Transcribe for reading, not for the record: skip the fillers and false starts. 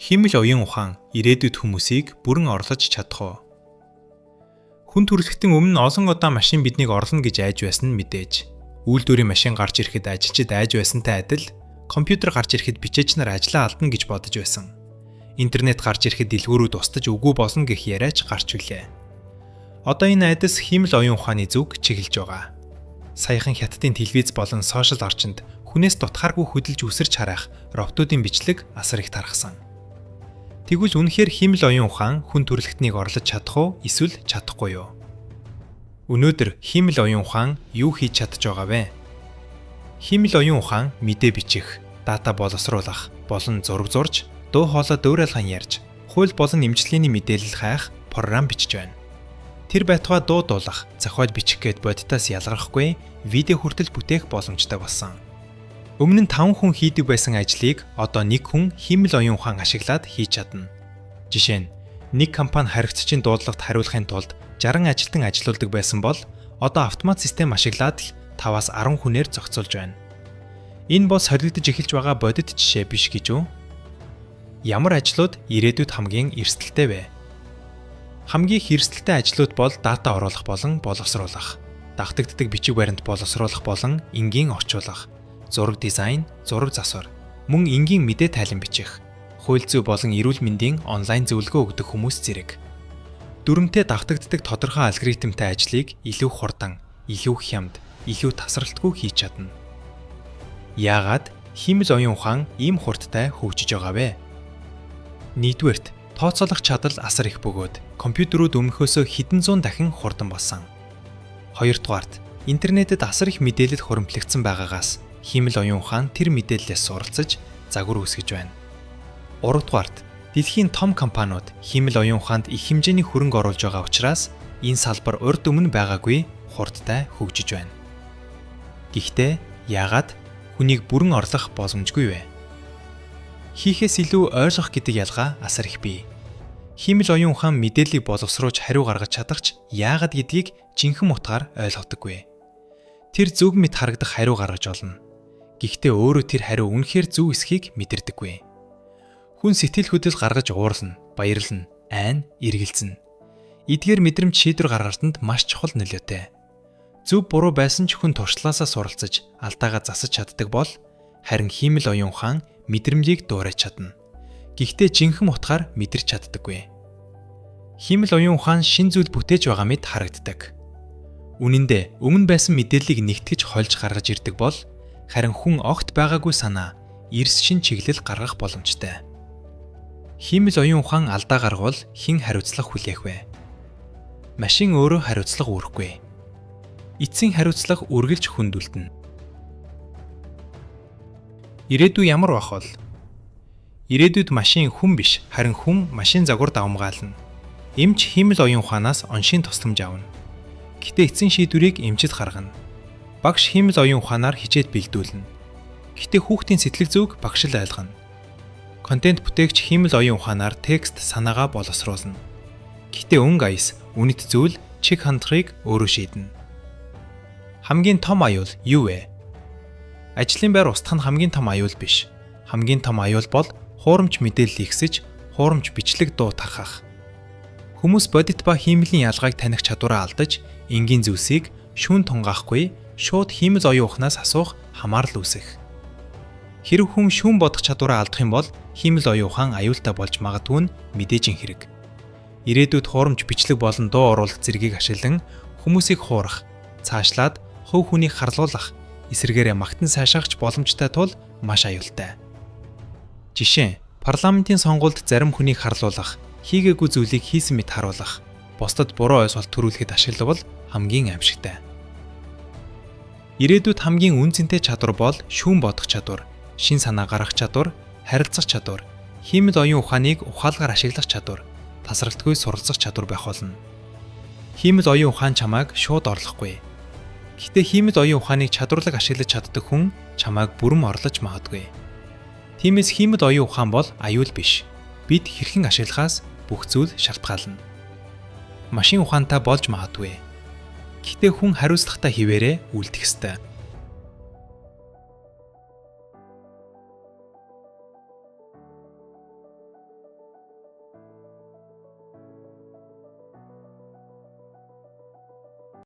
Химэл оюун ухаан ирээдүйд хүмүүсийг бүрэн орлож чадах уу? Хүн төрөлхтөн өмнө олон удаа машин биднийг орлоно гэж айж байсан нь мэдээж. Үйлдвэрийн машин гарч ирэхэд ажилчид айж байсантай адил, компьютер гарч ирэхэд бичээч нар ажлаа алдна гэж бодож байсан. Интернет гарч ирэхэд дэлгүүрүүд устж үгүй болно гэх яриач гарч үлээ. Одоо энэ айдас химэл оюун ухааны зүг чиглэж байгаа. Саяхан хятадын телевиз болон сошиал орчинд хүнээс дутхааргүй хөдөлж үсэрч харах роботуудын бичлэг асар их тархсан. Тэгвэл үнэхээр химэл оюун ухаан хүн төрөлхтнийг орлож чадах уу, эсвэл чадахгүй юу? Өнөөдөр химэл оюун ухаан юу хийж чадж байгаа вэ? Химэл оюун ухаан мэдээ бичих, дата боловсруулах, болон зураг зурж, дуу хоолой дөөрөлгөн ярьж, хууль болон эмчилгээний мэдээлэл хайх програм бичиж байна. Тэр байтугай дуу дуулах, зохиол бичих гээд бодитоос ялгархгүй видео хүртэл бүтээх боломжтой болсон. Өмнө нь 5 хүн хийдэг байсан ажлыг одоо 1 хүн химэл оюун ухаан ашиглаад хийж чадна. Жишээ нь нэг компани харигчдын дуудлагад хариулахын тулд 60 ажилтан ажиллаулдаг байсан бол одоо автомат систем ашиглаад л 5-аас 10 хүнээр зохицуулж байна. Энэ бол солигдож эхэлж байгаа бодит жишээ биш гэж үү? Ямар ажлууд ирээдүйд хамгийн эрсдэлтэй вэ? Хамгийн их эрсдэлтэй ажлууд бол дата оруулах болон боловсруулах, давтагддаг бичиг баримт боловсруулах болон энгийн орчуулах, зураг дизайн, зураг засвар, мөн энгийн мэдээ тайлан бичих, хууль зүйн болон эрүүл мэндийн онлайн зөвлөгөө өгдөг хүмүүс зэрэг. Дүрмтэй давтагддаг тодорхой алгоритмтай ажлыг илүү хурдан, илүү хямд, илүү тасралтгүй хийж чадна. Яагаад химэл оюун ухаан ийм хурдтай хөгжиж байгаа вэ? Нэгдүгээрт, тооцоолох чадал асар их бөгөөд компьютерүүд өмнөхөөсөө хэдэн зуун дахин хурдан болсон. Хоёрдугаарт, интернетэд асар их мэдээлэл хуримтлагдсан байгаагаас химэл оюун ухаан тэр мэдээллээс суралцаж загвар үүсгэж байна. Гуравдугаарт, дэлхийн том компаниуд химэл оюун ухаанд их хэмжээний хөрөнгө оруулж байгаа учраас энэ салбар урьд өмнө байгаагүй хурдтай хөгжиж байна. Гэхдээ яагаад хүнийг бүрэн орлох боломжгүй вэ? Хийхээс илүү ойлгох гэдэг ялгаа асар их бий. Химэл оюун ухаан мэдээллийг боловсруулж хариу гаргаж чадахч яагаад гэдгийг жинхэнэ утгаар ойлгодоггүй. Тэр зөв мэд харагдах хариу гаргаж олно. Гэхдээ өөрөө тэр хариу үнэхээр зөв эсхийг мэдэрдэггүй. Хүн сэтгэл хөдлөл гаргаж уурлана, баярлана, айн, эргэлзэнэ. Эдгээр мэдрэмж шийдвэр гаргалтанд маш чухал нөлөөтэй. Зөв буруу байсан ч хүн туршлаасаа суралцаж, алдаагаа засаж чаддаг бол харин химэл оюун ухаан мэдрэмжийг дуурайж чадна. Гэхдээ жинхэнэ утгаар мэдэрч чаддаггүй. Химэл оюун ухаан шин зүйл бүтээж байгаа мэт харагддаг. Үнэн дээр өмнө байсан мэдээллийг нэгтгэж хольж гаргаж ирдэг бол харин хүн огт байгаагүй санаа, эрс шин чиглэл гаргах боломжтой. Химэл оюун ухаан алдаа гаргавал хэн хариуцлага хүлээх вэ? Машин өөрөө хариуцлага үүрэхгүй. Эцсийн хариуцлага үргэлж хүндүлтэнэ. Ирээдүй ямар байх вэ? Ирээдүйд машин хүн биш, харин хүн машин загвар давмгаална. Эмч химэл оюун ухаанаас оншийн тусламж авна. Гэтэ эцсийн шийдвэрийг эмчид гаргана. Багш химэл оюун ухаанаар хичээд бэлдүүлнэ. Гэтэ хүүхдийн сэтгэл зүйг багш л ойлгоно. Контент бүтээгч химэл оюун ухаанаар текст санаагаа боловсруулна. Гэтэ өнгө аяс, үнэт зүйл, чиг хандлагыг өөрөө шийднэ. Хамгийн том аюул юу вэ? Ажлын байр устгах нь хамгийн том аюул биш. Хамгийн том аюул бол хуурамч мэдээлэл ихсэж, хуурамч бичлэг дуу тархах. Хүмүүс бодит ба химэлийн ялгааг таних чадвараа алдаж, энгийн зүйлсийг шүүн тунгаахгүй шууд химэл оюун ухаанаас асуух хамаарал үүсэх. Хэрэг хүн шүүн бодох чадвараа алдах юм бол химэл оюун ухаан аюултай болж магадгүй нь мэдээжин хэрэг. Ирээдүйд хуурамч бичлэг болон дуу оруулах зэргийг ашиглан хүмүүсийг хуурах, цаашлаад хувь хүнийг харлуулах, эсвэргээрээ магтан сайшаахч боломжтой тул маш аюултай. Жишээ, парламентын сонгуульд зарим хүнийг харлуулах, хийгээгүй зүйлийг хийсэн мэт харуулах, бусдад буруу ойлголт төрүүлэхэд ашиглавал хамгийн аимшигтай. Ирээдүйд хамгийн үнцэнтэй чадвар бол шүүн бодох чадвар, шин санаа гаргах чадвар, харилцах чадвар, химэл оюун ухааныг ухаалгаар ашиглах чадвар, тасралтгүй суралцах чадвар байх болно. Химэл оюун ухаан чамайг шууд орлохгүй. Гэхдээ химэл оюун ухааныг чадварлаг ашиглаж чаддаг хүн чамайг бүрэн орлож магадгүй. Тиймээс химэл оюун ухаан бол аюул биш. Бид хэрхэн ашиглахаас бүх зүйл шалтгаална. Машин ухаантай болж магадгүй. Гэхдээ хүн хариуцлагатай хിവэрэ үйлдэх ёстой.